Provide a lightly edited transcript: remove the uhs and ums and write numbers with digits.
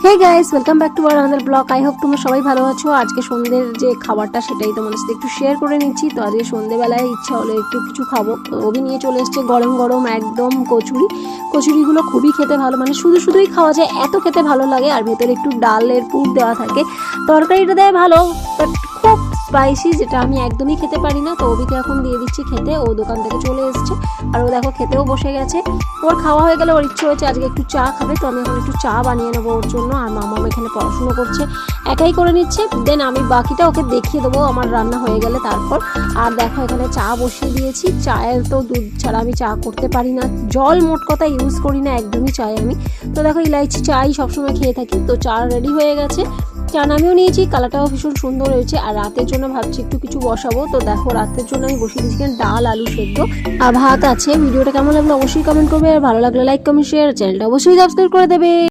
Hey guys, welcome back to our another blog. I hope তোমরা সবাই ভালো আছো। আজকে সন্ধ্যের যে খাবারটা সেটাই তোমাদের সাথে একটু শেয়ার করে নিচ্ছি। তো আজকে সন্ধ্যেবেলায় ইচ্ছা হলো একটু কিছু খাবো, তো অভি নিয়ে চলে এসছে গরম গরম একদম কচুরিগুলো খুবই খেতে ভালো, মানে শুধুই খাওয়া যায়, এত খেতে ভালো লাগে। আর ভেতরে একটু ডালের পুর দেওয়া থাকে, তরকারিটা দেয় ভালো, বাট খুব স্পাইসি, যেটা আমি একদমই খেতে পারি না। তো অভিকে এখন দিয়ে দিচ্ছি খেতে, ও দোকান থেকে চলে এসছে আর ও দেখো খেতেও বসে গেছে। ওর খাওয়া হয়ে গেলে ওর ইচ্ছে হয়েছে আজকে একটু চা খাবে, তো আমি এখন একটু চা বানিয়ে নেবো ওর জন্য। আর মামা এখানে পড়াশুনো করছে, একাই করে নিচ্ছে, দেন আমি বাকিটা ওকে দেখিয়ে দেবো আমার রান্না হয়ে গেলে তারপর। আর দেখো এখানে চা বসিয়ে দিয়েছি, চায়ের তো দুধ ছাড়া আমি চা করতে পারি না, জল মোট কথা ইউজ করি না একদমই চায়ে আমি। তো দেখো ইলাইচি চাই সবসময় খেয়ে থাকি। তো চা রেডি হয়ে গেছে, চা নামিয়েও নিয়েছি, কালারটাও ভীষণ সুন্দর হয়েছে। আর রাতের জন্য ভাবছি একটু কিছু বসাবো। তো দেখো রাতের জন্য আমি বসিয়ে দিয়েছি ডাল আলু সেদ্ধ আর ভাত আছে। ভিডিওটা কেমন লাগলো অবশ্যই কমেন্ট করবে, আর ভালো লাগলে লাইক কমেন্ট শেয়ার, চ্যানেলটা অবশ্যই সাবস্ক্রাইব করে দেবে।